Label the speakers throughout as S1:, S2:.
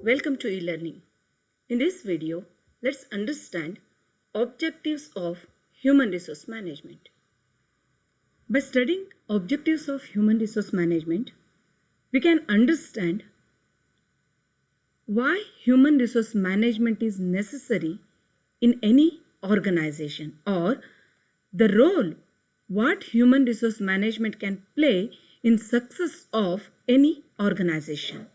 S1: Welcome to e-learning. In this video, let's understand objectives of human resource management. By studying objectives of human resource management, we can understand why human resource management is necessary in any organization, or the role what human resource management can play in success of any organization.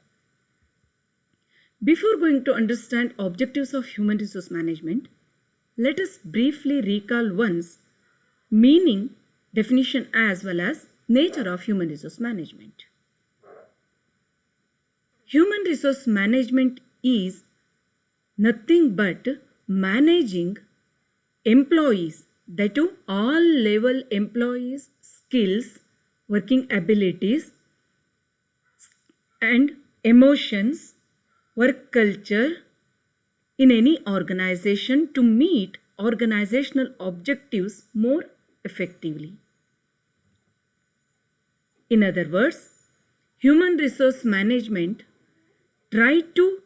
S1: Before going to understand objectives of human resource management, let us briefly recall once meaning, definition as well as nature of human resource management. Human resource management is nothing but managing employees, that to all level employees' skills, working abilities and emotions, work culture in any organization to meet organizational objectives more effectively. In other words, human resource management try to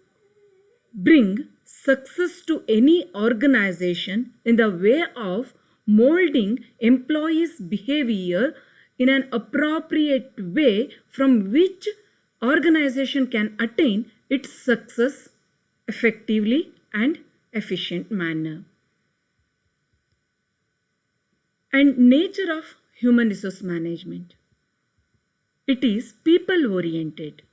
S1: bring success to any organization in the way of molding employees' behavior in an appropriate way from which organization can attain its success effectively and efficient manner. And nature of human resource management. It is people oriented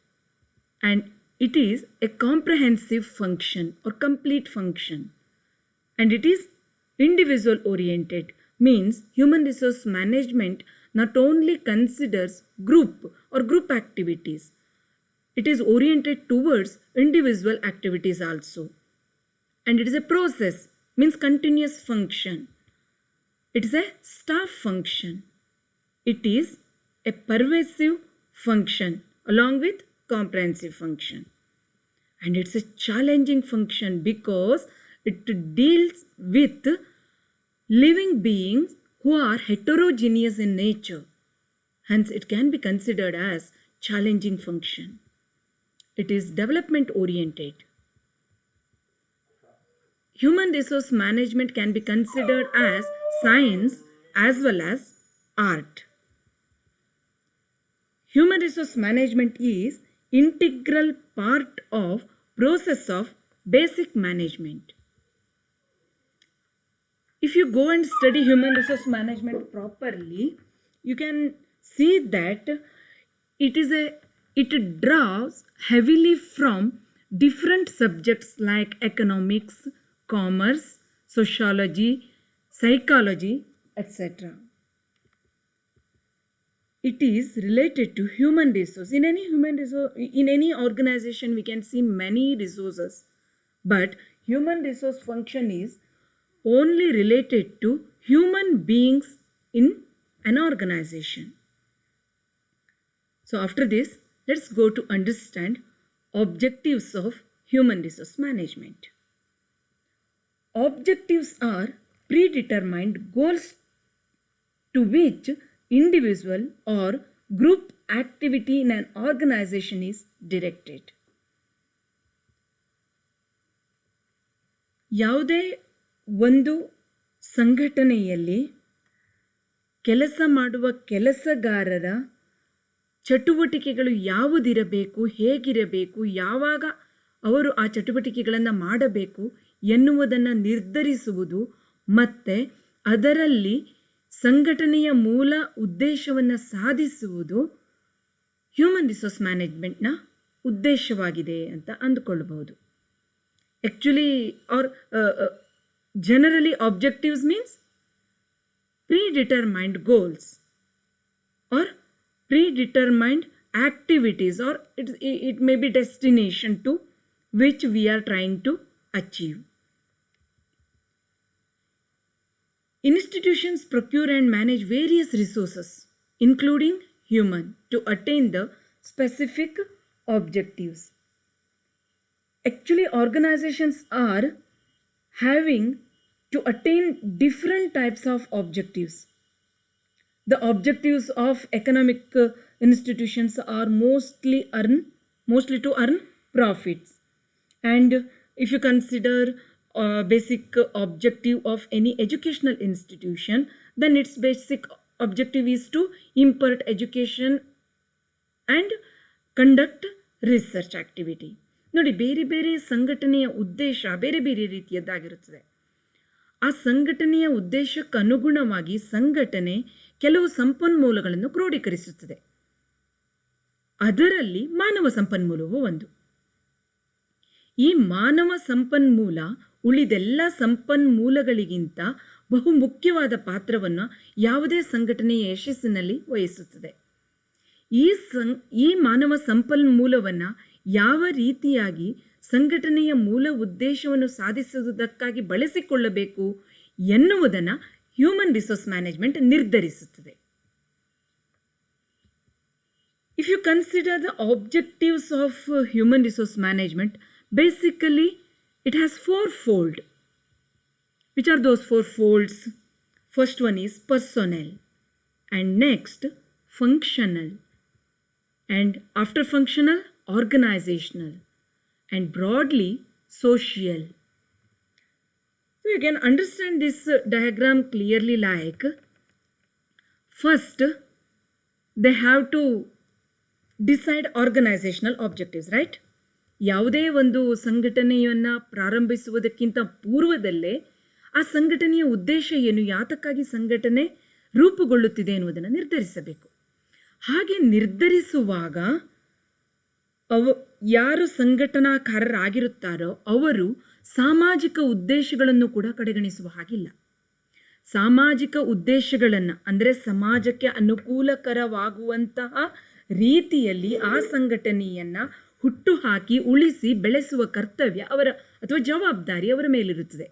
S1: and it is a comprehensive function or complete function, and it is individual oriented, means human resource management not only considers group or group activities, it is oriented towards individual activities also, and it is a process, means continuous function. It is a staff function. It is a pervasive function along with comprehensive function, and it's a challenging function because it deals with living beings who are heterogeneous in nature. Hence, it can be considered as challenging function. It is development oriented. Human resource management can be considered as science as well as art. Human resource management is integral part of process of basic management. If you go and study human resource management properly, you can see that it draws heavily from different subjects like economics, commerce, sociology, psychology, etc. It is related to human resource. In any organization we can see many resources, but human resource function is only related to human beings in an organization. So after this, let's go to understand objectives of human resource management. Objectives are predetermined goals to which individual or group activity in an organization is directed. ಯಾವುದೇ ಒಂದು ಸಂಘಟನೆಯಲ್ಲಿ ಕೆಲಸ ಮಾಡುವ ಕೆಲಸಗಾರರ ಚಟುವಟಿಕೆಗಳು ಯಾವುದಿರಬೇಕು, ಹೇಗಿರಬೇಕು, ಯಾವಾಗ ಅವರು ಆ ಚಟುವಟಿಕೆಗಳನ್ನು ಮಾಡಬೇಕು ಎನ್ನುವುದನ್ನು ನಿರ್ಧರಿಸುವುದು ಮತ್ತು ಅದರಲ್ಲಿ ಸಂಘಟನೆಯ ಮೂಲ ಉದ್ದೇಶವನ್ನು ಸಾಧಿಸುವುದು ಹ್ಯೂಮನ್ ರಿಸೋರ್ಸ್ ಮ್ಯಾನೇಜ್ಮೆಂಟ್ನ ಉದ್ದೇಶವಾಗಿದೆ ಅಂತ ಅಂದುಕೊಳ್ಳಬಹುದು. Actually or generally objectives means predetermined goals or predetermined activities, or it may be destination to which we are trying to achieve. Institutions procure and manage various resources, including human, to attain the specific objectives. Actually, organizations are having to attain different types of objectives. The objectives of economic institutions are mostly to earn profits. And if you consider basic objective of any educational institution, then its basic objective is to impart education and conduct research activity. ನೋಡಿ, ಬೇರೆ ಬೇರೆ ಸಂಘಟನೆಯ ಉದ್ದೇಶ ಬೇರೆ ಬೇರೆ ರೀತಿಯದ್ದಾಗಿರುತ್ತದೆ. ಆ ಸಂಘಟನೆಯ ಉದ್ದೇಶಕ್ಕನುಗುಣವಾಗಿ ಸಂಘಟನೆ ಕೆಲವು ಸಂಪನ್ಮೂಲಗಳನ್ನು ಕ್ರೋಢೀಕರಿಸುತ್ತದೆ. ಅದರಲ್ಲಿ ಮಾನವ ಸಂಪನ್ಮೂಲವೂ ಒಂದು. ಈ ಮಾನವ ಸಂಪನ್ಮೂಲ ಉಳಿದೆಲ್ಲ ಸಂಪನ್ಮೂಲಗಳಿಗಿಂತ ಬಹು ಮುಖ್ಯವಾದ ಪಾತ್ರವನ್ನು ಯಾವುದೇ ಸಂಘಟನೆಯ ಯಶಸ್ಸಿನಲ್ಲಿ ವಹಿಸುತ್ತದೆ. ಈ ಮಾನವ ಸಂಪನ್ಮೂಲವನ್ನು ಯಾವ ರೀತಿಯಾಗಿ ಸಂಘಟನೆಯ ಮೂಲ ಉದ್ದೇಶವನ್ನು ಸಾಧಿಸುವುದಕ್ಕಾಗಿ ಬಳಸಿಕೊಳ್ಳಬೇಕು ಎನ್ನುವುದನ್ನು ಹ್ಯೂಮನ್ ರಿಸೋರ್ಸ್ ಮ್ಯಾನೇಜ್ಮೆಂಟ್ ನಿರ್ಧರಿಸುತ್ತದೆ. If you consider the objectives of human resource management, basically it has fourfold. Which are those four folds? First one is personnel, and next functional, and after functional, organizational, and broadly social. So you can understand this diagram clearly like, first they have to decide organizational objectives, right? ಯಾವುದೇ ಒಂದು ಸಂಘಟನೆಯನ್ನು ಪ್ರಾರಂಭಿಸುವುದಕ್ಕಿಂತ ಪೂರ್ವದಲ್ಲೇ ಆ ಸಂಘಟನೆಯ ಉದ್ದೇಶ ಏನು, ಯಾತಕ್ಕಾಗಿ ಸಂಘಟನೆ ರೂಪುಗೊಳ್ಳುತ್ತಿದೆ ಎನ್ನುವುದನ್ನು ನಿರ್ಧರಿಸಬೇಕು. ಹಾಗೆ ನಿರ್ಧರಿಸುವಾಗ ಯಾರು ಸಂಘಟನಾಕಾರರಾಗಿರುತ್ತಾರೋ ಅವರು ಸಾಮಾಜಿಕ ಉದ್ದೇಶಗಳನ್ನು ಕೂಡ ಕಡೆಗಣಿಸುವ ಹಾಗಿಲ್ಲ. ಸಾಮಾಜಿಕ ಉದ್ದೇಶಗಳನ್ನು ಅಂದರೆ ಸಮಾಜಕ್ಕೆ ಅನುಕೂಲಕರವಾಗುವಂತಹ ರೀತಿಯಲ್ಲಿ ಆ ಸಂಘಟನೆಯನ್ನು ಹುಟ್ಟುಹಾಕಿ ಉಳಿಸಿ ಬೆಳೆಸುವ ಕರ್ತವ್ಯ ಅವರ ಅಥವಾ ಜವಾಬ್ದಾರಿ ಅವರ ಮೇಲಿರುತ್ತದೆ.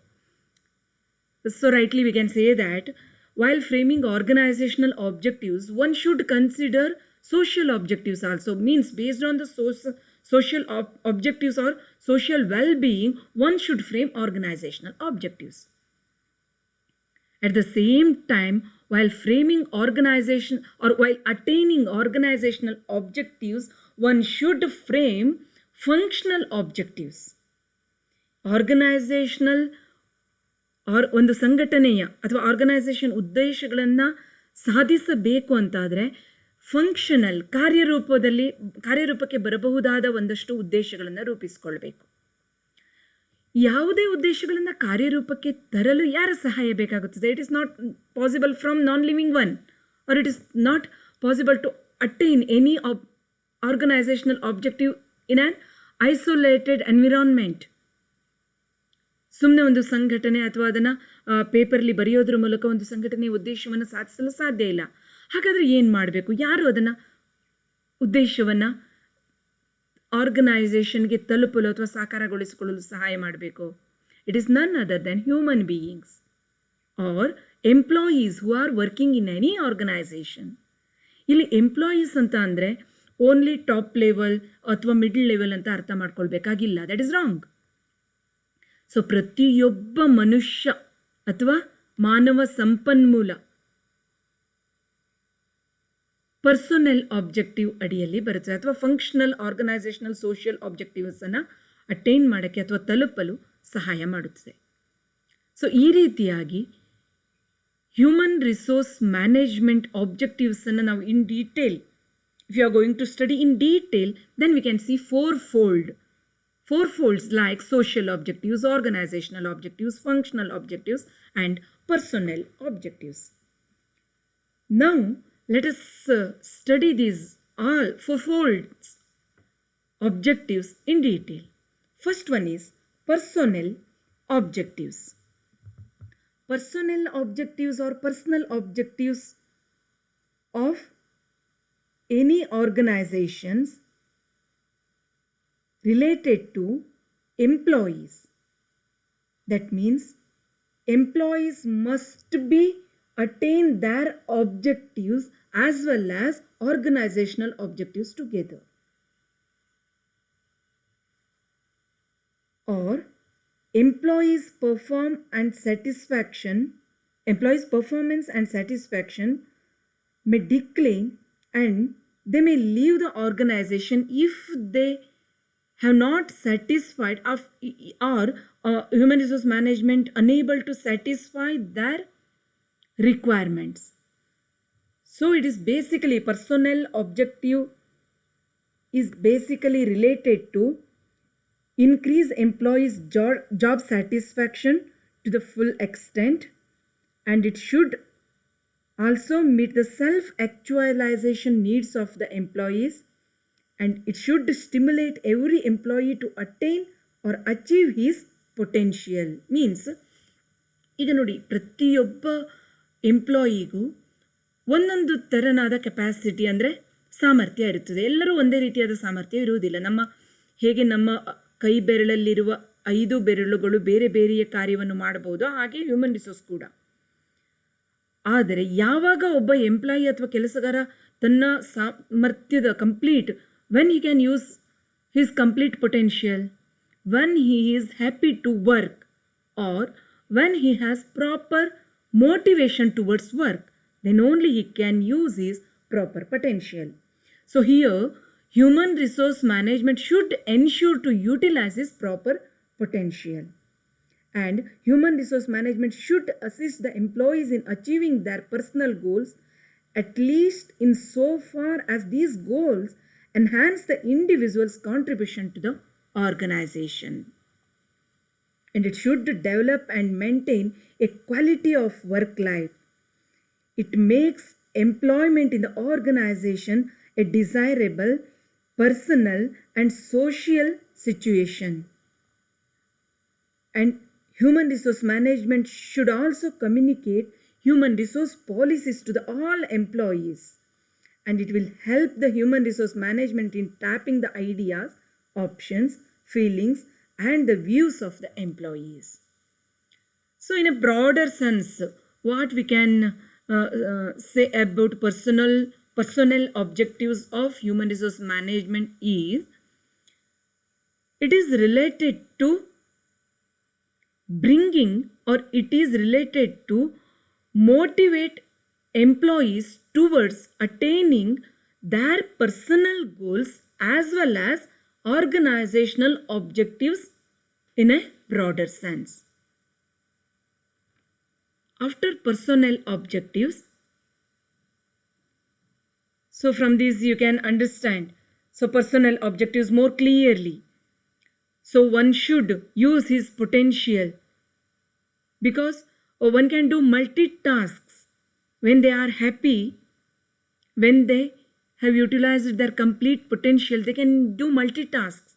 S1: So rightly we can say that while framing organizational objectives, one should consider social objectives also. Means based on the social objectives or social well-being, one should frame organizational objectives. At the same time, while framing organization or while attaining organizational objectives, one should frame functional objectives. Organizational ಒಂದು ಸಂಘಟನೆಯ ಅಥವಾ organisation ಉದ್ದೇಶಗಳನ್ನು ಸಾಧಿಸಬೇಕು ಅಂತಾದರೆ functional ಕಾರ್ಯರೂಪಕ್ಕೆ ಬರಬಹುದಾದ ಒಂದಷ್ಟು ಉದ್ದೇಶಗಳನ್ನು ರೂಪಿಸಿಕೊಳ್ಬೇಕು. ಯಾವುದೇ ಉದ್ದೇಶಗಳನ್ನು ಕಾರ್ಯರೂಪಕ್ಕೆ ತರಲು ಯಾರ ಸಹಾಯ ಬೇಕಾಗುತ್ತದೆ? It is not possible from non living one, or it is not possible to attain any organisational objective in an isolated environment. ಸುಮ್ಮನೆ ಒಂದು ಸಂಘಟನೆ ಅಥವಾ ಅದನ್ನು ಪೇಪರ್ಲಿ ಬರೆಯೋದ್ರ ಮೂಲಕ ಒಂದು ಸಂಘಟನೆಯ ಉದ್ದೇಶವನ್ನು ಸಾಧಿಸಲು ಸಾಧ್ಯ ಇಲ್ಲ. ಹಾಗಾದರೆ ಏನು ಮಾಡಬೇಕು? ಯಾರು ಅದನ್ನು ಉದ್ದೇಶವನ್ನು ಆರ್ಗನೈಸೇಷನ್ಗೆ ತಲುಪಲು ಅಥವಾ ಸಾಕಾರಗೊಳಿಸಿಕೊಳ್ಳಲು ಸಹಾಯ ಮಾಡಬೇಕು? It is none other than human beings or employees who are working in any organisation. ಇಲ್ಲಿ ಎಂಪ್ಲಾಯೀಸ್ ಅಂತ ಅಂದರೆ ಓನ್ಲಿ ಟಾಪ್ ಲೆವೆಲ್ ಅಥವಾ ಮಿಡ್ಲ್ ಲೆವೆಲ್ ಅಂತ ಅರ್ಥ ಮಾಡ್ಕೊಳ್ಬೇಕಾಗಿಲ್ಲ. That is wrong. ಸೊ ಪ್ರತಿಯೊಬ್ಬ ಮನುಷ್ಯ ಅಥವಾ ಮಾನವ ಸಂಪನ್ಮೂಲ ಪರ್ಸನಲ್ ಆಬ್ಜೆಕ್ಟಿವ್ ಅಡಿಯಲ್ಲಿ ಬರುತ್ತೆ ಅಥವಾ ಫಂಕ್ಷನಲ್ ಆರ್ಗನೈಸೇಷನಲ್ ಸೋಷಿಯಲ್ ಆಬ್ಜೆಕ್ಟಿವ್ಸನ್ನು ಅಟೈನ್ ಮಾಡೋಕ್ಕೆ ಅಥವಾ ತಲುಪಲು ಸಹಾಯ ಮಾಡುತ್ತದೆ. ಸೊ ಈ ರೀತಿಯಾಗಿ ಹ್ಯೂಮನ್ ರಿಸೋರ್ಸ್ ಮ್ಯಾನೇಜ್ಮೆಂಟ್ ಆಬ್ಜೆಕ್ಟಿವ್ಸನ್ನು ನಾವು in detail, if you are going to study in detail, then we can see four folds like social objectives, organizational objectives, functional objectives, and personnel objectives. Now, let us study these all four folds objectives in detail. First one is personnel objectives. Personnel objectives or personal objectives of any organizations related to employees. That means employees must be attain their objectives as well as organizational objectives together. Or employees' performance and satisfaction may decline and they may leave the organization if they have not satisfied or human resource management unable to satisfy their requirements. So it is basically personnel objective is basically related to increase employees job satisfaction to the full extent, and it should also meet the self-actualization needs of the employees, and it should stimulate every employee to attain or achieve his potential. Means ಈಗ ನೋಡಿ, ಪ್ರತಿಯೊಬ್ಬ ಎಂಪ್ಲಾಯಿಗೂ ಒಂದೊಂದು ತೆರನಾದ capacity ಅಂದರೆ ಸಾಮರ್ಥ್ಯ ಇರುತ್ತದೆ. ಎಲ್ಲರೂ ಒಂದೇ ರೀತಿಯಾದ ಸಾಮರ್ಥ್ಯ ಇರುವುದಿಲ್ಲ. ಹೇಗೆ ನಮ್ಮ ಕೈ ಬೆರಳಲ್ಲಿರುವ 5 ಬೆರಳುಗಳು ಬೇರೆ ಬೇರೆಯ ಕಾರ್ಯವನ್ನು ಮಾಡಬಹುದು, ಹಾಗೆ ಹ್ಯೂಮನ್ ರಿಸೋರ್ಸ್ ಕೂಡ. ಆದರೆ ಯಾವಾಗ ಒಬ್ಬ ಎಂಪ್ಲಾಯಿ ಅಥವಾ ಕೆಲಸಗಾರ ತನ್ನ ಸಾಮರ್ಥ್ಯದ complete, when he can use his complete potential, when he is happy to work, or when he has proper motivation towards work, then only he can use his proper potential. So here, human resource management should ensure to utilize his proper potential. And human resource management should assist the employees in achieving their personal goals, at least in so far as these goals enhance the individual's contribution to the organization. And it should develop and maintain a quality of work life. It makes employment in the organization a desirable personal and social situation. And human resource management should also communicate human resource policies to all employees, and it will help the human resource management in tapping the ideas, options, feelings, and the views of the employees. So in a broader sense, what we can say about personnel objectives of human resource management is, it is related to bringing, or it is related to motivate employees towards attaining their personal goals as well as organizational objectives in a broader sense. After personnel objectives, so from this you can understand, so personnel objectives more clearly. So one should use his potential, because one can do multitasks when they are happy, when they have utilized their complete potential, they can do multitasks.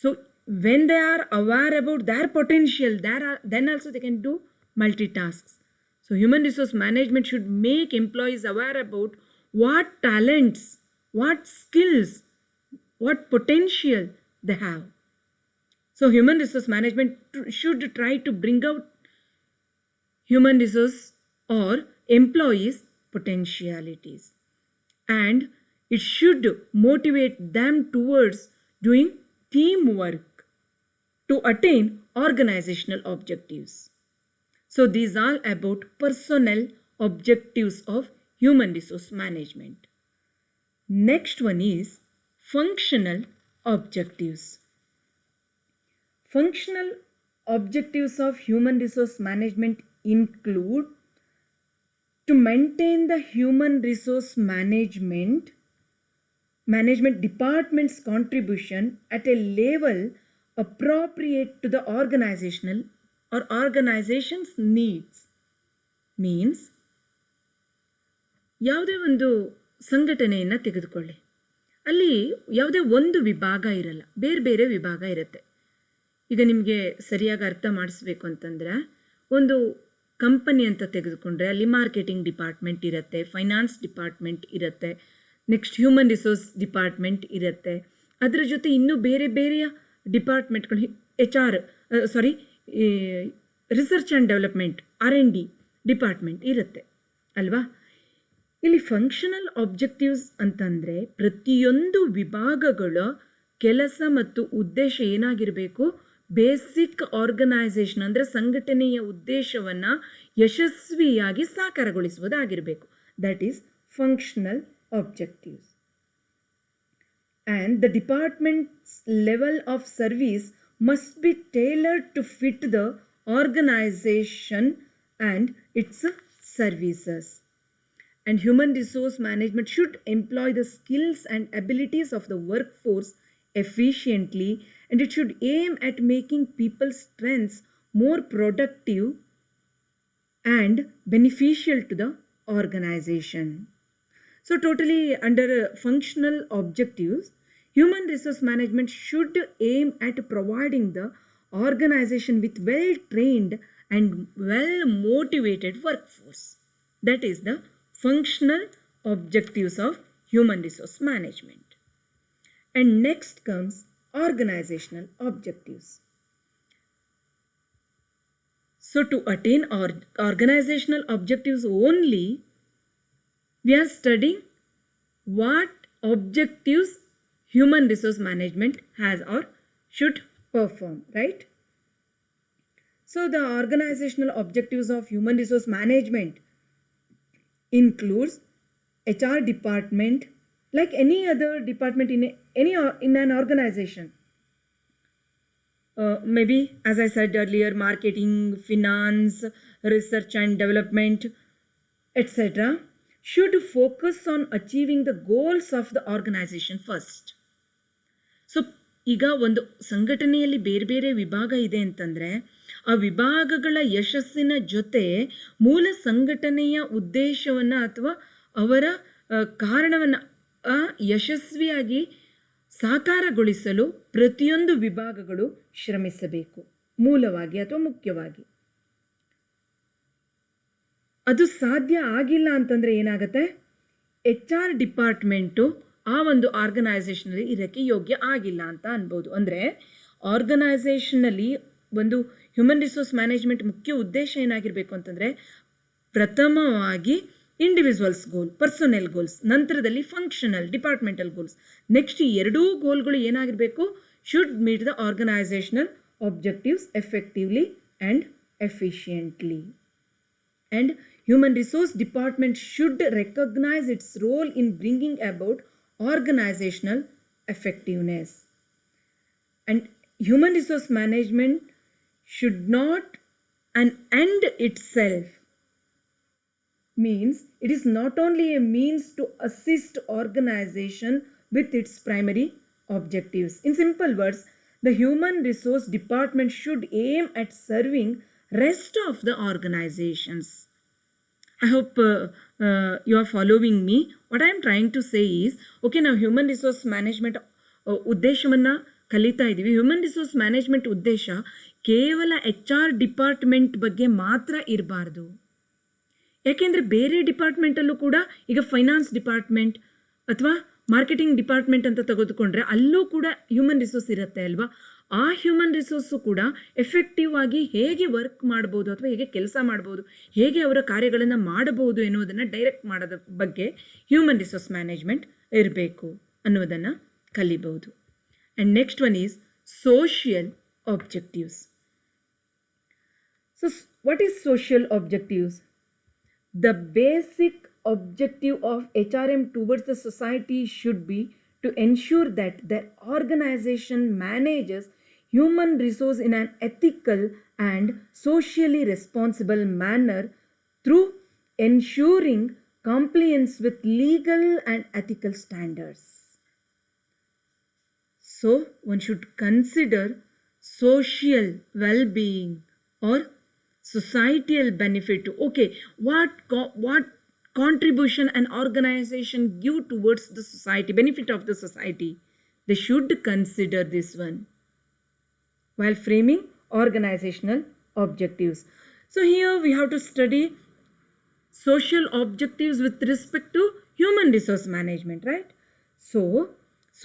S1: So when they are aware about their potential, then also they can do multitasks. So human resource management should make employees aware about what talents, what skills, what potential they have. So human resource management should try to bring out human resource or employees' potentialities, and it should motivate them towards doing teamwork to attain organizational objectives. So these are about personnel objectives of human resource management. Next one is functional objectives. Functional objectives of human resource management include to maintain the human resource management department's contribution at a level appropriate to the organizational or organization's needs. Means, ಯಾವುದೇ ಒಂದು ಸಂಘಟನೆಯನ್ನು ತೆಗೆದುಕೊಳ್ಳಿ, ಅಲ್ಲಿ ಯಾವುದೇ ಒಂದು ವಿಭಾಗ ಇರಲ್ಲ, ಬೇರೆ ಬೇರೆ ವಿಭಾಗ ಇರುತ್ತೆ. ಈಗ ನಿಮಗೆ ಸರಿಯಾಗಿ ಅರ್ಥ ಮಾಡಿಸ್ಬೇಕು ಅಂತಂದರೆ, ಒಂದು ಕಂಪನಿ ಅಂತ ತೆಗೆದುಕೊಂಡ್ರೆ ಅಲ್ಲಿ ಮಾರ್ಕೆಟಿಂಗ್ ಡಿಪಾರ್ಟ್ಮೆಂಟ್ ಇರುತ್ತೆ, ಫೈನಾನ್ಸ್ ಡಿಪಾರ್ಟ್ಮೆಂಟ್ ಇರುತ್ತೆ, ನೆಕ್ಸ್ಟ್ ಹ್ಯೂಮನ್ ರಿಸೋರ್ಸ್ ಡಿಪಾರ್ಟ್ಮೆಂಟ್ ಇರುತ್ತೆ, ಅದರ ಜೊತೆ ಇನ್ನೂ ಬೇರೆ ಬೇರೆಯ ಡಿಪಾರ್ಟ್ಮೆಂಟ್ಗಳು, research and development R&D department ಇರುತ್ತೆ ಅಲ್ವಾ. ಇಲ್ಲಿ ಫಂಕ್ಷನಲ್ ಆಬ್ಜೆಕ್ಟಿವ್ಸ್ ಅಂತಂದರೆ ಪ್ರತಿಯೊಂದು ವಿಭಾಗಗಳ ಕೆಲಸ ಮತ್ತು ಉದ್ದೇಶ ಏನಾಗಿರಬೇಕು, ಬೇಸಿಕ್ ಆರ್ಗನೈಸೇಷನ್ ಅಂದರೆ ಸಂಘಟನೆಯ ಉದ್ದೇಶವನ್ನು ಯಶಸ್ವಿಯಾಗಿ ಸಾಕಾರಗೊಳಿಸುವುದಾಗಿರಬೇಕು. That is functional objectives. and the department's level of service must be tailored to fit the organization and its services. And human resource management should employ the skills and abilities of the workforce efficiently, and it should aim at making people's strengths more productive and beneficial to the organization. So, totally under functional objectives, human resource management should aim at providing the organization with well trained and well motivated workforce. That is the functional objectives of human resource management. And next comes organizational objectives. So, to attain our organizational objectives only, we are studying what objectives human resource management has or should perform, right? So the organizational objectives of human resource management includes HR department, like any other department in an organization. Maybe, as I said earlier, marketing, finance, research and development, etc. should focus on achieving the goals of the organization first. So ಈಗ ಒಂದು ಸಂಘಟನೆಯಲ್ಲಿ ಬೇರೆ ಬೇರೆ ವಿಭಾಗ ಇದೆ ಅಂತಂದರೆ ಆ ವಿಭಾಗಗಳ ಯಶಸ್ಸಿನ ಜೊತೆ ಮೂಲ ಸಂಘಟನೆಯ ಉದ್ದೇಶವನ್ನು ಅಥವಾ ಅವರ ಕಾರಣವನ್ನು ಯಶಸ್ವಿಯಾಗಿ ಸಾಕಾರಗೊಳಿಸಲು ಪ್ರತಿಯೊಂದು ವಿಭಾಗಗಳು ಶ್ರಮಿಸಬೇಕು, ಮೂಲವಾಗಿ ಅಥವಾ ಮುಖ್ಯವಾಗಿ. ಅದು ಸಾಧ್ಯ ಆಗಿಲ್ಲ ಅಂತಂದರೆ ಏನಾಗುತ್ತೆ, HR ಡಿಪಾರ್ಟ್ಮೆಂಟು ಆ ಒಂದು ಆರ್ಗನೈಸೇಷನಲ್ಲಿ ಇರೋಕ್ಕೆ ಯೋಗ್ಯ ಆಗಿಲ್ಲ ಅಂತ ಅನ್ಬೋದು. ಅಂದರೆ ಆರ್ಗನೈಸೇಷನಲ್ಲಿ ಒಂದು ಹ್ಯೂಮನ್ ರಿಸೋರ್ಸ್ ಮ್ಯಾನೇಜ್ಮೆಂಟ್ ಮುಖ್ಯ ಉದ್ದೇಶ ಏನಾಗಿರಬೇಕು ಅಂತಂದರೆ, ಪ್ರಥಮವಾಗಿ ಇಂಡಿವಿಜುವಲ್ಸ್ ಗೋಲ್, ಪರ್ಸನಲ್ ಗೋಲ್ಸ್, ನಂತರದಲ್ಲಿ ಫಂಕ್ಷನಲ್ ಡಿಪಾರ್ಟ್ಮೆಂಟಲ್ ಗೋಲ್ಸ್. ನೆಕ್ಸ್ಟ್ ಈ ಎರಡೂ ಗೋಲ್ಗಳು ಏನಾಗಿರಬೇಕು, should meet the organisational objectives effectively and efficiently. And human resource department should recognize its role in bringing about organizational effectiveness. And human resource management should not an end itself. Means it is not only a means to assist organization with its primary objectives. In simple words, the human resource department should aim at serving rest of the organizations. I hope you are following me. What I am trying to say is, okay, now human resource management ಉದ್ದೇಶವನ್ನು ಕಲಿತಾ ಇದ್ದೀವಿ. Human resource management ಉದ್ದೇಶ ಕೇವಲ HR department ಬಗ್ಗೆ ಮಾತ್ರ ಇರಬಾರ್ದು. ಯಾಕೆಂದರೆ ಬೇರೆ ಡಿಪಾರ್ಟ್ಮೆಂಟಲ್ಲೂ ಕೂಡ, ಈಗ ಫೈನಾನ್ಸ್ ಡಿಪಾರ್ಟ್ಮೆಂಟ್ ಅಥವಾ ಮಾರ್ಕೆಟಿಂಗ್ ಡಿಪಾರ್ಟ್ಮೆಂಟ್ ಅಂತ ತೆಗೆದುಕೊಂಡ್ರೆ ಅಲ್ಲೂ ಕೂಡ ಹ್ಯೂಮನ್ ರಿಸೋರ್ಸ್ ಇರುತ್ತೆ ಅಲ್ವಾ. ಆ ಹ್ಯೂಮನ್ ರಿಸೋರ್ಸು ಕೂಡ ಎಫೆಕ್ಟಿವ್ ಆಗಿ ಹೇಗೆ ವರ್ಕ್ ಮಾಡ್ಬೋದು ಅಥವಾ ಹೇಗೆ ಕೆಲಸ ಮಾಡ್ಬೋದು, ಹೇಗೆ ಅವರ ಕಾರ್ಯಗಳನ್ನು ಮಾಡಬಹುದು ಎನ್ನುವುದನ್ನು ಡೈರೆಕ್ಟ್ ಮಾಡೋದ್ರ ಬಗ್ಗೆ ಹ್ಯೂಮನ್ ರಿಸೋರ್ಸ್ ಮ್ಯಾನೇಜ್ಮೆಂಟ್ ಇರಬೇಕು ಅನ್ನೋದನ್ನು ಕಲಿಬಹುದು. And next one is social objectives. So what is social objectives? The basic objective of HRM towards the society should be to ensure that the organization manages human resource in an ethical and socially responsible manner through ensuring compliance with legal and ethical standards. So, one should consider social well-being or societal benefit. Okay, what contribution an organization give towards the society, benefit of the society. They should consider this one while framing organizational objectives. So here we have to study social objectives with respect to human resource management, right? So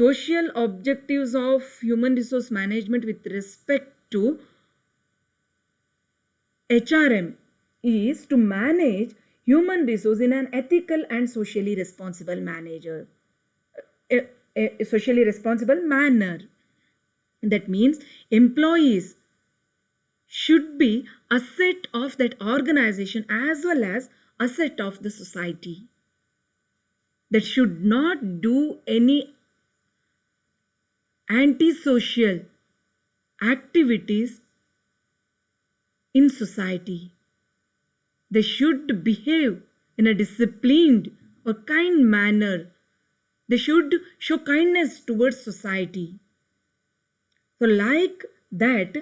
S1: social objectives of human resource management with respect to HRM is to manage human resource in an ethical and socially responsible manner. That means employees should be asset of that organization as well as asset of the society. That should not do any antisocial activities in society. They should behave in a disciplined or kind manner. They should show kindness towards society. So, like that,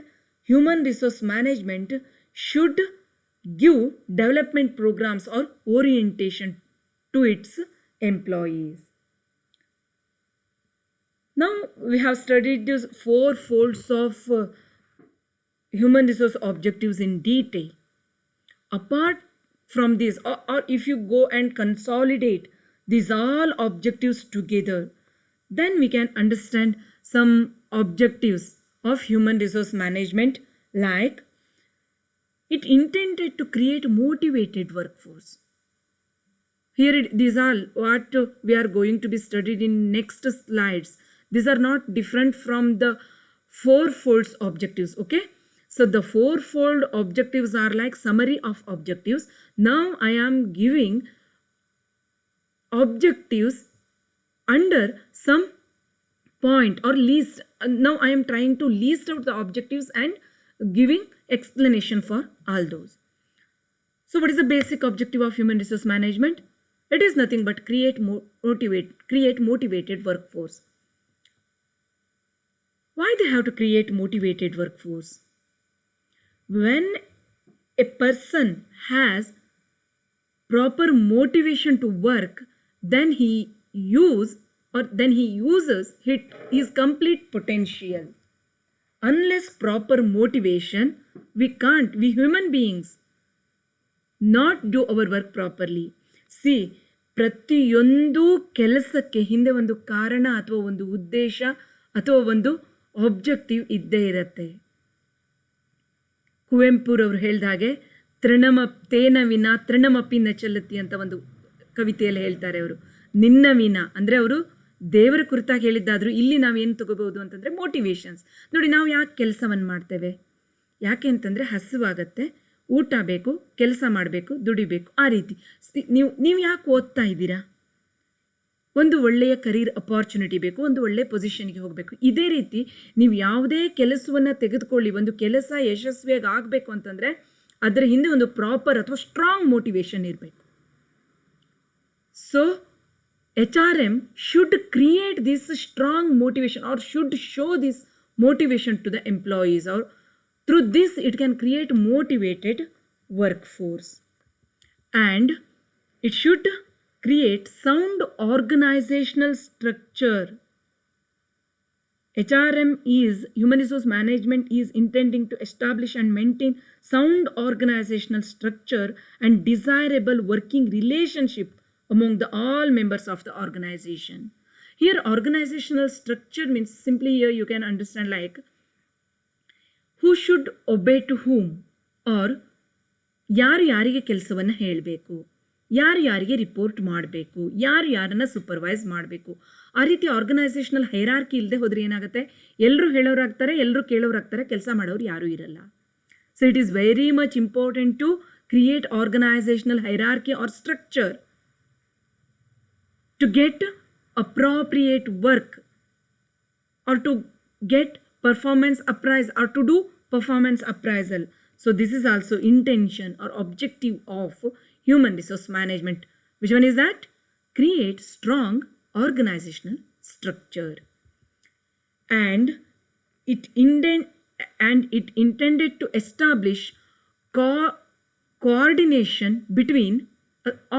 S1: human resource management should give development programs or orientation to its employees. Now, we have studied these four folds of human resource objectives in detail. Apart from this, or if you go and consolidate these all objectives together, then we can understand some objectives of human resource management, like it intended to create motivated workforce. Here these are what we are going to be studied in next slides. These are not different from the four-fold objectives, okay? So the four-fold objectives are like summary of objectives. Now I am giving objectives under some point or list. Now I am trying to list out the objectives and giving explanation for all those. So what is the basic objective of human resource management? It is nothing but create motivated workforce. Why they have to create motivated workforce? When a person has proper motivation to work, then he uses his complete potential. Unless proper motivation, we human beings not do our work properly. C ಪ್ರತಿಯೊಂದು ಕೆಲಸಕ್ಕೆ ಹಿಂದೆ ಒಂದು ಕಾರಣ ಅಥವಾ ಒಂದು ಉದ್ದೇಶ ಅಥವಾ ಒಂದು ಆಬ್ಜೆಕ್ಟಿವ್ ಇದ್ದೇ ಇರುತ್ತೆ. ಕುವೆಂಪುರವರು ಹೇಳಿದ ಹಾಗೆ ತೇನ ವಿನ ತೃಣಮಪಿ ನ ಚಲತಿ ಅಂತ ಒಂದು ಕವಿತೆಯಲ್ಲಿ ಹೇಳ್ತಾರೆ ಅವರು. ನಿನ್ನ ವಿನ ಅಂದರೆ ಅವರು ದೇವರ ಕುರಿತಾಗಿ ಹೇಳಿದ್ದಾದರೂ ಇಲ್ಲಿ ನಾವೇನು ತಗೋಬಹುದು ಅಂತಂದರೆ ಮೋಟಿವೇಶನ್ಸ್. ನೋಡಿ, ನಾವು ಯಾಕೆ ಕೆಲಸವನ್ನು ಮಾಡ್ತೇವೆ? ಯಾಕೆ ಅಂತಂದರೆ ಹಸಿವಾಗತ್ತೆ, ಊಟ ಬೇಕು, ಕೆಲಸ ಮಾಡಬೇಕು, ದುಡಿಬೇಕು, ಆ ರೀತಿ. ನೀವು ಯಾಕೆ ಓದ್ತಾ ಇದ್ದೀರಾ? ಒಂದು ಒಳ್ಳೆಯ ಕರಿಯರ್ ಅಪಾರ್ಚುನಿಟಿ ಬೇಕು, ಒಂದು ಒಳ್ಳೆಯ ಪೊಸಿಷನ್ಗೆ ಹೋಗಬೇಕು. ಇದೇ ರೀತಿ ನೀವು ಯಾವುದೇ ಕೆಲಸವನ್ನು ತೆಗೆದುಕೊಳ್ಳಿ, ಒಂದು ಕೆಲಸ ಯಶಸ್ವಿಯಾಗಿ ಆಗಬೇಕು ಅಂತಂದರೆ ಅದರ ಹಿಂದೆ ಒಂದು ಪ್ರಾಪರ್ ಅಥವಾ ಸ್ಟ್ರಾಂಗ್ ಮೋಟಿವೇಶನ್ ಇರಬೇಕು. So HRM should create this strong motivation or should show this motivation to the employees, or through this it can create motivated workforce. And it should create sound organizational structure. HRM is human resource management is intending to establish and maintain sound organizational structure and desirable working relationship among all members of the organization. Here organizational structure means, simply here you can understand like who should obey to whom, or ಯಾರು ಯಾರಿಗೆ ಕೆಲಸವನ್ನು ಹೇಳಬೇಕು, ಯಾರು ಯಾರಿಗೆ report ಮಾಡಬೇಕು, ಯಾರು ಯಾರನ್ನು supervise ಮಾಡಬೇಕು. ಆ ರೀತಿ ಆರ್ಗನೈಸೇಷನಲ್ ಹೈರಾರ್ಕಿ ಇಲ್ಲದೆ ಹೋದರೆ ಏನಾಗುತ್ತೆ? ಎಲ್ಲರೂ ಹೇಳೋರಾಗ್ತಾರೆ, ಎಲ್ಲರೂ ಕೇಳೋರಾಗ್ತಾರೆ, ಕೆಲಸ ಮಾಡೋರು ಯಾರೂ ಇರಲ್ಲ. So it is very much important to create organisational hierarchy or structure to get appropriate work or to get performance appraisal or to do performance appraisal. So this is also intention or objective of human resource management. Which one is that? Create strong organizational structure. And it intended to establish coordination between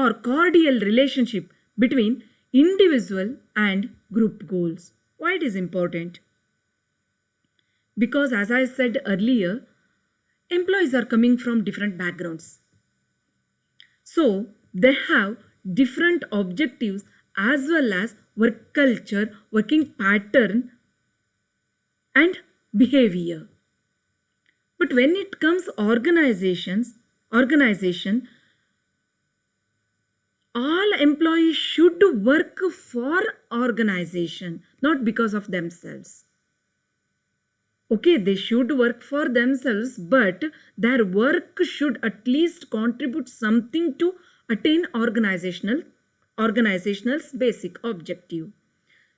S1: or cordial relationship between individual and group goals. Why it is important? Because as I said earlier, employees are coming from different backgrounds. So they have different objectives as well as work culture, working pattern and behavior. But when it comes organization, all employees should work for organization, not because of themselves. Okay, they should work for themselves, but their work should at least contribute something to attain organizational's basic objective.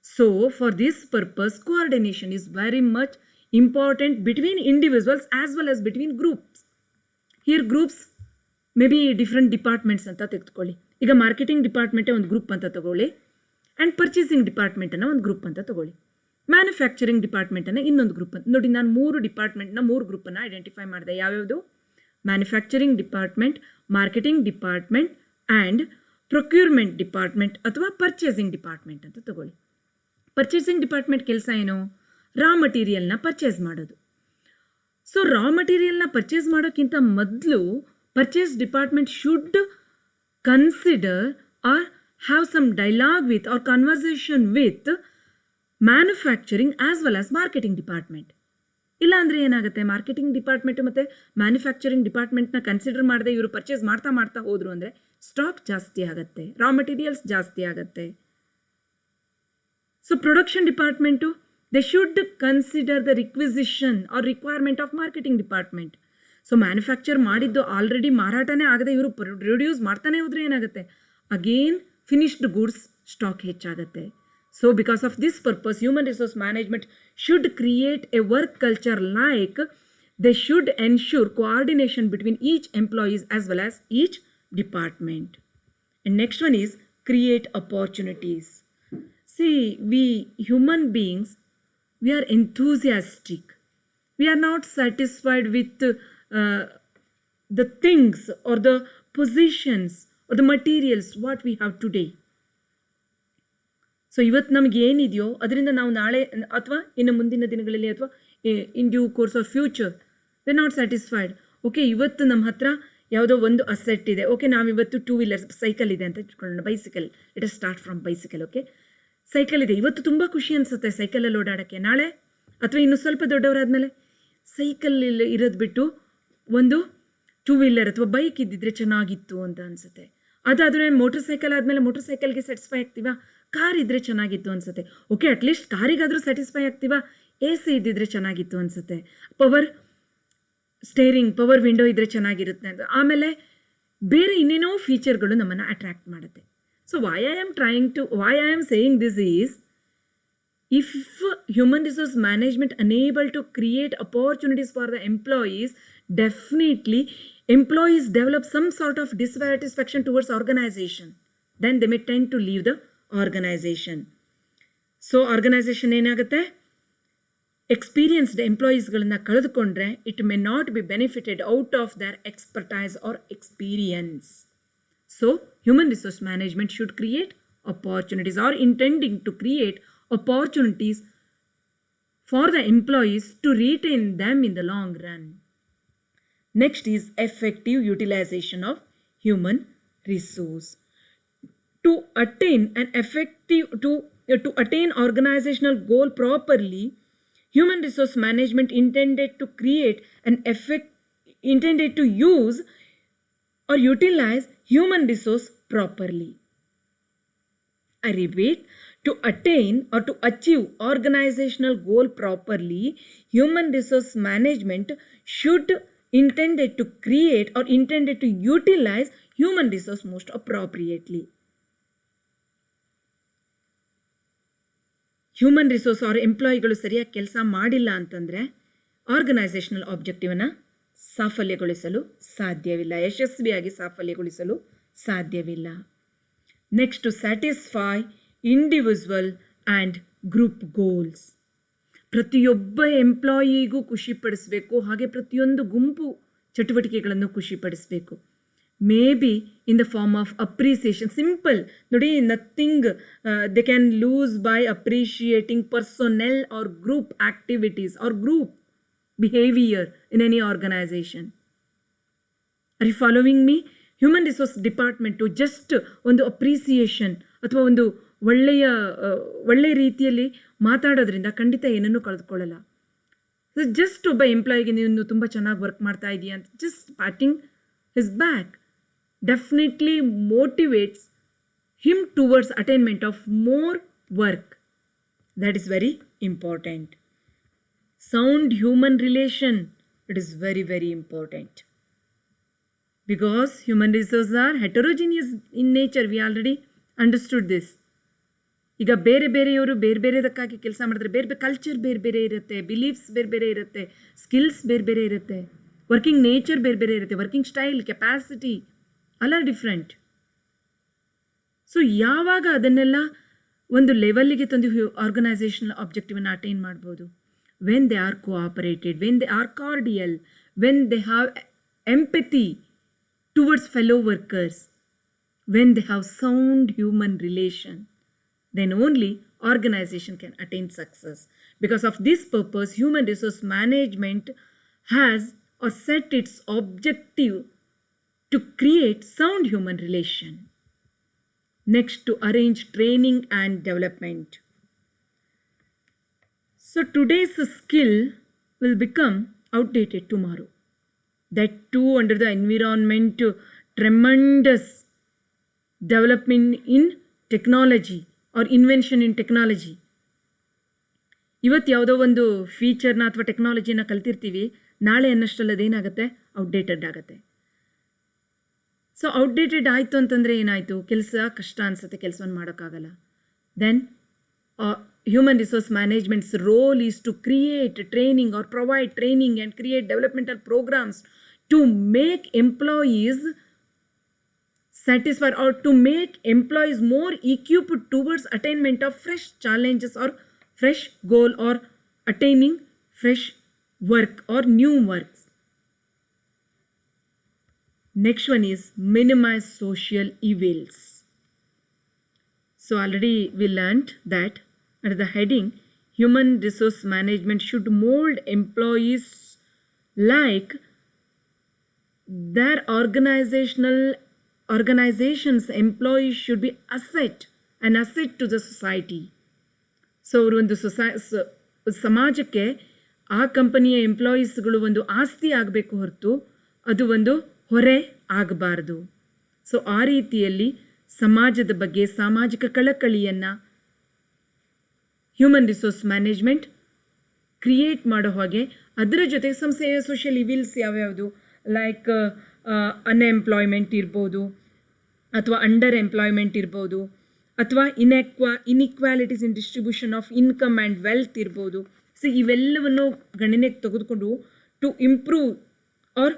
S1: So for this purpose, coordination is very much important between individuals as well as between groups. Here groups may be different departments ಅಂತ ತೆಗೆದುಕೊಳ್ಳಿ. ಈಗ marketing ಡಿಪಾರ್ಟ್ಮೆಂಟೇ ಒಂದು group ಅಂತ ತಗೊಳ್ಳಿ, and purchasing ಡಿಪಾರ್ಟ್ಮೆಂಟನ್ನು ಒಂದು group ಅಂತ ತಗೊಳ್ಳಿ, manufacturing ಡಿಪಾರ್ಟ್ಮೆಂಟನ್ನು ಇನ್ನೊಂದು ಗ್ರೂಪ್ ಅಂತ. ನೋಡಿ, ನಾನು 3 ಡಿಪಾರ್ಟ್ಮೆಂಟ್ನ 3 ಗ್ರೂಪನ್ನು ಐಡೆಂಟಿಫೈ ಮಾಡಿದೆ. ಯಾವ್ಯಾವುದು? Manufacturing department, marketing department and procurement department ಅಥವಾ ಪರ್ಚೇಸಿಂಗ್ ಡಿಪಾರ್ಟ್ಮೆಂಟ್ ಅಂತ ತಗೊಳ್ಳಿ. ಪರ್ಚೇಸಿಂಗ್ ಡಿಪಾರ್ಟ್ಮೆಂಟ್ ಕೆಲಸ ಏನು? ರಾ ಮಟೀರಿಯಲ್ನ ಪರ್ಚೇಸ್ ಮಾಡೋದು. ಸೊ ರಾ ಮಟೀರಿಯಲ್ನ ಪರ್ಚೇಸ್ ಮಾಡೋಕ್ಕಿಂತ ಮೊದಲು purchase department should consider or have some dialogue with or conversation with manufacturing as well as marketing department. ಇಲ್ಲ ಅಂದರೆ ಏನಾಗುತ್ತೆ, ಮಾರ್ಕೆಟಿಂಗ್ ಡಿಪಾರ್ಟ್ಮೆಂಟ್ ಮತ್ತು ಮ್ಯಾನುಫ್ಯಾಕ್ಚರಿಂಗ್ ಡಿಪಾರ್ಟ್ಮೆಂಟ್ನ ಕನ್ಸಿಡರ್ ಮಾಡದೆ ಇವರು ಪರ್ಚೇಸ್ ಮಾಡ್ತಾ ಹೋದರು ಅಂದರೆ ಸ್ಟಾಕ್ ಜಾಸ್ತಿ ಆಗುತ್ತೆ, ರಾ ಮಟೀರಿಯಲ್ಸ್ ಜಾಸ್ತಿ ಆಗುತ್ತೆ. So production department they should consider the requisition or requirement of marketing department. So manufacture ಮಾಡಿದ್ದು ಆಲ್ರೆಡಿ ಮಾರಾಟನೇ ಆಗದೆ ಇವರು ಪ್ರೊಡ್ಯೂಸ್ ಮಾಡ್ತಾನೆ ಹೋದರೆ ಏನಾಗುತ್ತೆ, ಅಗೇನ್ ಫಿನಿಶ್ಡ್ ಗೂಡ್ಸ್ ಸ್ಟಾಕ್ ಹೆಚ್ಚಾಗುತ್ತೆ. So because of this purpose human resource management should create a work culture like they should ensure coordination between each employees as well as each department. And next one is create opportunities. See we human beings we are enthusiastic. We are not satisfied with the things or the positions or the materials what we have today. So ಇವತ್ತು ನಮಗೆ ಏನಿದೆಯೋ ಅದರಿಂದ ನಾವು ನಾಳೆ ಅಥವಾ ಇನ್ನು ಮುಂದಿನ ದಿನಗಳಲ್ಲಿ ಅಥವಾ in due course of future we not satisfied. Okay, ಇವತ್ತು ನಮ್ಮ ಹತ್ರ ಯಾವುದೋ ಒಂದು ಅಸೆಟ್ ಇದೆ. ಓಕೆ, ನಾವಿವತ್ತು 2 ವೀಲರ್ಸ್ ಸೈಕಲ್ ಇದೆ ಅಂತ ಇಟ್ಕೊಳ್ಳೋಣ. Bicycle, let us start from bicycle. Okay, cycle ಇದೆ. ಇವತ್ತು ತುಂಬ ಖುಷಿ ಅನಿಸುತ್ತೆ ಸೈಕಲಲ್ಲಿ ಓಡಾಡೋಕ್ಕೆ. ನಾಳೆ ಅಥವಾ ಇನ್ನೂ ಸ್ವಲ್ಪ ದೊಡ್ಡವರಾದಮೇಲೆ ಸೈಕಲಲ್ಲಿ ಇರೋದು ಬಿಟ್ಟು ಒಂದು 2 ವೀಲರ್ ಅಥವಾ ಬೈಕ್ ಇದ್ದಿದ್ರೆ ಚೆನ್ನಾಗಿತ್ತು ಅಂತ ಅನಿಸುತ್ತೆ. ಅದಾದರೆ ಮೋಟರ್ ಸೈಕಲ್ ಆದಮೇಲೆ ಮೋಟರ್ ಸೈಕಲ್ಗೆ ಸ್ಯಾಟಿಸ್ಫೈ ಆಗ್ತೀವಾ? ಕಾರ್ ಇದ್ದರೆ ಚೆನ್ನಾಗಿತ್ತು ಅನಿಸುತ್ತೆ. ಓಕೆ, ಅಟ್ಲೀಸ್ಟ್ ಕಾರಿಗಾದರೂ ಸ್ಯಾಟಿಸ್ಫೈ ಆಗ್ತೀವಾ? AC ಇದ್ದಿದ್ರೆ ಚೆನ್ನಾಗಿತ್ತು ಅನಿಸುತ್ತೆ. ಪವರ್ ಸ್ಟೇರಿಂಗ್, ಪವರ್ ವಿಂಡೋ ಇದ್ದರೆ ಚೆನ್ನಾಗಿರುತ್ತೆ ಅಂತ. ಆಮೇಲೆ ಬೇರೆ ಇನ್ನೇನೋ ಫೀಚರ್ಗಳು ನಮ್ಮನ್ನು ಅಟ್ರ್ಯಾಕ್ಟ್ ಮಾಡುತ್ತೆ. So why I am saying this is, if human resource management unable to create opportunities for the employees, definitely employees develop some sort of dissatisfaction towards organization. Then they may tend to leave the organization. So organization ಏನಾಗುತ್ತೆ, experienced employeesಗಳನ್ನ ಕಳೆದುಕೊಂಡ್ರೆ it may not be benefited out of their expertise or experience. So human resource management should create opportunities or intending to create opportunities for the employees to retain them in the long run. Next is effective utilization of human resource. To attain an effective to attain organizational goal properly, human resource management intended to use or utilize human resource properly. I repeat, to attain or to achieve organizational goal properly, human resource management should intended to create or intended to utilize human resource most appropriately. Human resource ಅವ್ರ ಎಂಪ್ಲಾಯಿಗಳು ಸರಿಯಾಗಿ ಕೆಲಸ ಮಾಡಿಲ್ಲ ಅಂತಂದರೆ organisational ಆಬ್ಜೆಕ್ಟಿವನ್ನು ಸಾಫಲ್ಯಗೊಳಿಸಲು ಸಾಧ್ಯವಿಲ್ಲ, ಯಶಸ್ವಿಯಾಗಿ ಸಾಫಲ್ಯಗೊಳಿಸಲು ಸಾಧ್ಯವಿಲ್ಲ. Next, to satisfy individual and group goals. ಪ್ರತಿಯೊಬ್ಬ ಎಂಪ್ಲಾಯಿಗೂ ಖುಷಿಪಡಿಸಬೇಕು, ಹಾಗೆ ಪ್ರತಿಯೊಂದು ಗುಂಪು ಚಟುವಟಿಕೆಗಳನ್ನು ಖುಷಿಪಡಿಸಬೇಕು. Maybe in the form of appreciation. Simple ನೋಡಿ, nothing they can lose by appreciating personnel or group activities or group behaviour in any organisation. Are you following me? Human resource department just ಒಂದು appreciation ಅಥವಾ ಒಂದು ಒಳ್ಳೆಯ ರೀತಿಯಲ್ಲಿ ಮಾತಾಡೋದ್ರಿಂದ ಖಂಡಿತ ಏನನ್ನೂ ಕಳೆದುಕೊಳ್ಳಲ್ಲ. Just ಒಬ್ಬ ಎಂಪ್ಲಾಯಿಗೆ ನೀನು ತುಂಬ ಚೆನ್ನಾಗಿ ವರ್ಕ್ ಮಾಡ್ತಾ ಇದೀಯ ಅಂತ just patting his back definitely motivates him towards attainment of more work. That is very important. Sound human relation, it is very, very important. Because human resources are heterogeneous in nature, we already understood this. ಈಗ ಬೇರೆ ಬೇರೆಯವರು ಬೇರೆ ಬೇರೆದಕ್ಕಾಗಿ ಕೆಲಸ ಮಾಡಿದ್ರೆ ಬೇರೆ ಬೇರೆ culture ಬೇರೆ ಬೇರೆ ಇರುತ್ತೆ, ಬಿಲೀಫ್ಸ್ ಬೇರೆ ಬೇರೆ ಇರುತ್ತೆ, ಸ್ಕಿಲ್ಸ್ ಬೇರೆ ಬೇರೆ ಇರುತ್ತೆ, ವರ್ಕಿಂಗ್ ನೇಚರ್ ಬೇರೆ ಬೇರೆ ಇರುತ್ತೆ, working style, capacity all are different. So ಯಾವಾಗ ಅದನ್ನೆಲ್ಲ ಒಂದು ಲೆವೆಲ್ಲಿಗೆ ತಂದು ಆರ್ಗನೈಸೇಷನಲ್ ಆಬ್ಜೆಕ್ಟಿವನ್ನು ಅಟೈನ್ ಮಾಡ್ಬೋದು, when they are cooperated, when they are cordial, when they have empathy towards fellow workers, when they have sound human relation, then only organization can attain success. Because of this purpose, human resource management has or set its objective to create sound human relation. Next, to arrange training and development. So today's skill will become outdated tomorrow. That too under the environment, tremendous development in technology or invention in technology. ಇವತ್ತು ಯಾವುದೋ ಒಂದು ಫೀಚರ್ನ ಅಥವಾ ಟೆಕ್ನಾಲಜಿನ ಕಲ್ತಿರ್ತೀವಿ, ನಾಳೆ ಅನ್ನಷ್ಟಲ್ಲಿ ಅದೇನಾಗುತ್ತೆ, outdated ಆಗುತ್ತೆ. So outdated ಆಯಿತು ಅಂತಂದರೆ ಏನಾಯಿತು, ಕೆಲಸ ಕಷ್ಟ ಅನಿಸುತ್ತೆ, ಕೆಲಸವನ್ನು ಮಾಡೋಕ್ಕಾಗಲ್ಲ. Then human resource management's role is to create training or provide training and create developmental programmes to make employees satisfied or to make employees more equipped towards attainment of fresh challenges or fresh goal or attaining fresh work or new works. Next one is minimize social evils. So already we learned that under the heading human resource management should mold employees like their organization's employees should be an asset to the society. So ಅವರು ಒಂದು ಸಮಾಜಕ್ಕೆ ಆ ಕಂಪನಿಯ ಎಂಪ್ಲಾಯೀಸ್ಗಳು ಒಂದು ಆಸ್ತಿ ಆಗಬೇಕು ಹೊರತು ಅದು ಒಂದು ಹೊರೆ ಆಗಬಾರ್ದು. ಸೊ ಆ ರೀತಿಯಲ್ಲಿ ಸಮಾಜದ ಬಗ್ಗೆ ಸಾಮಾಜಿಕ ಕಳಕಳಿಯನ್ನು ಹ್ಯೂಮನ್ ರಿಸೋರ್ಸ್ ಮ್ಯಾನೇಜ್ಮೆಂಟ್ ಕ್ರಿಯೇಟ್ ಮಾಡೋ ಹಾಗೆ, ಅದರ ಜೊತೆಗೆ ಸಂಸ್ಥೆಯ ಸೋಷಿಯಲ್ ಇವಿಲ್ಸ್ ಯಾವ್ಯಾವುದು, ಲೈಕ್ ಅನ್ಎಂಪ್ಲಾಯ್ಮೆಂಟ್ ಇರ್ಬೋದು, ಅಥವಾ ಅಂಡರ್ ಎಂಪ್ಲಾಯ್ಮೆಂಟ್ ಇರ್ಬೋದು, ಅಥವಾ inequalities in distribution of income and wealth ಇರ್ಬೋದು. ಸೊ ಇವೆಲ್ಲವನ್ನು ಗಣನೆಗೆ ತೆಗೆದುಕೊಂಡು to improve or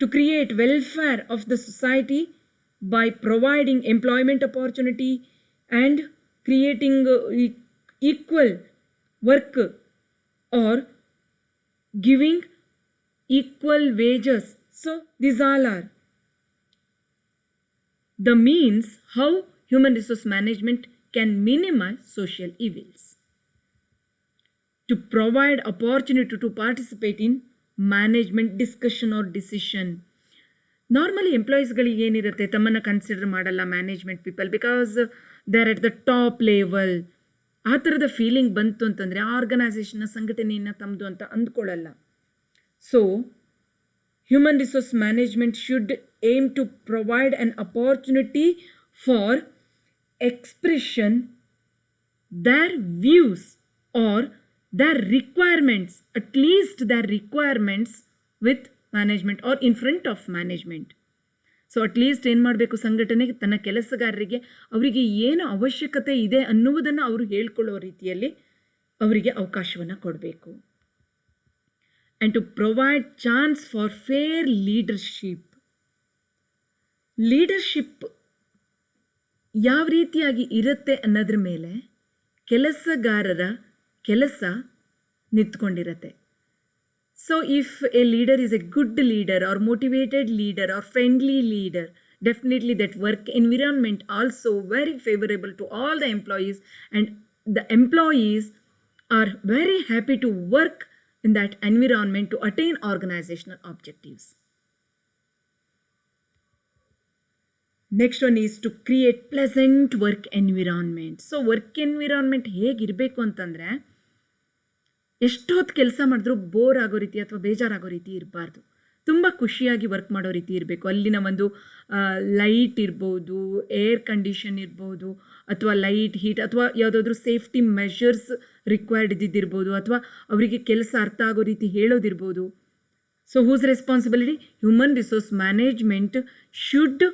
S1: to create welfare of the society by providing employment opportunity and creating equal work or giving equal wages. So these all are the means how human resource management can minimize social evils. To provide opportunity to participate in management discussion or decision. Normally ಎಂಪ್ಲಾಯೀಸ್ಗಳಿಗೆ ಏನಿರುತ್ತೆ, ತಮ್ಮನ್ನು consider ಮಾಡಲ್ಲ management people, because they are at the top level. ಆ ಥರದ feeling ಬಂತು ಅಂತಂದರೆ ಆರ್ಗನೈಸೇಷನ್ನ ಸಂಘಟನೆಯನ್ನು ತಮ್ಮದು ಅಂತ ಅಂದ್ಕೊಳ್ಳಲ್ಲ. So human resource management should aim to provide an opportunity for expression their views or their requirements, at least their requirements with management or in front of management. So at least ಏನು ಮಾಡಬೇಕು, ಸಂಘಟನೆಗೆ ತನ್ನ ಕೆಲಸಗಾರರಿಗೆ ಅವರಿಗೆ ಏನು ಅವಶ್ಯಕತೆ ಇದೆ ಅನ್ನುವುದನ್ನು ಅವರು ಹೇಳ್ಕೊಳ್ಳೋ ರೀತಿಯಲ್ಲಿ ಅವರಿಗೆ ಅವಕಾಶವನ್ನು ಕೊಡಬೇಕು. And to provide chance for fair leadership. Leadership ಯಾವ ರೀತಿಯಾಗಿ ಇರುತ್ತೆ ಅನ್ನೋದ್ರ ಮೇಲೆ ಕೆಲಸಗಾರರ ಕೆಲಸ ನಿಂತ್ಕೊಂಡಿರುತ್ತೆ. So if a leader is a good leader or motivated leader or friendly leader, definitely that work environment also very favorable to all the employees, and the employees are very happy to work in that environment to attain organizational objectives. Next one is to create pleasant work environment. So work environment ಹೇಗಿರಬೇಕು ಅಂತಂದರೆ, ಎಷ್ಟೊತ್ತು ಕೆಲಸ ಮಾಡಿದ್ರೂ bore ಆಗೋ ರೀತಿ ಅಥವಾ ಬೇಜಾರಾಗೋ ರೀತಿ ಇರಬಾರ್ದು. ತುಂಬ ಖುಷಿಯಾಗಿ ವರ್ಕ್ ಮಾಡೋ ರೀತಿ ಇರಬೇಕು. ಅಲ್ಲಿನ ಒಂದು ಲೈಟ್ ಇರ್ಬೋದು, ಏರ್ ಕಂಡೀಷನ್ ಇರ್ಬೋದು, ಅಥವಾ ಲೈಟ್ ಹೀಟ್, ಅಥವಾ ಯಾವುದಾದ್ರೂ ಸೇಫ್ಟಿ ಮೆಷರ್ಸ್ ರಿಕ್ವೈರ್ಡ್ ಇದ್ದಿದ್ದಿರ್ಬೋದು, ಅಥವಾ ಅವರಿಗೆ ಕೆಲಸ ಅರ್ಥ ಆಗೋ ರೀತಿ ಹೇಳೋದಿರ್ಬೋದು. So whose responsibility? Human resource management should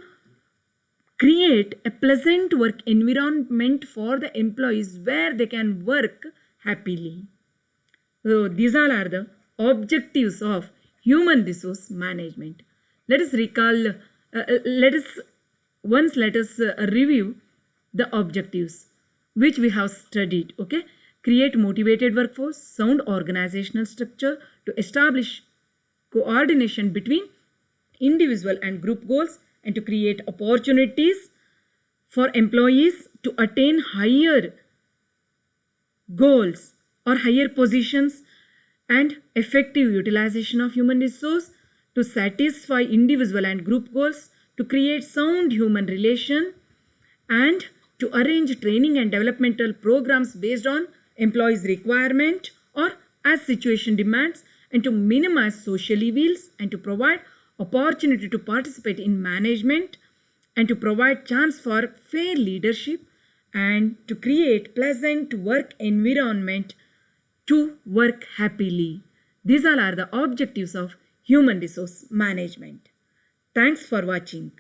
S1: create a pleasant work environment for the employees where they can work happily. So these all are the objectives of human resource management. Let us recall, let us review the objectives which we have studied. Okay, create motivated workforce, sound organizational structure to establish coordination between individual and group goals, and to create opportunities for employees to attain higher goals or higher positions, and effective utilization of human resource to satisfy individual and group goals, to create sound human relation, and to arrange training and developmental programs based on employees' requirement or as situation demands, and to minimize social evils, and to provide opportunity to participate in management, and to provide chance for fair leadership, and to create pleasant work environment to work happily. These all are the objectives of human resource management. Thanks for watching.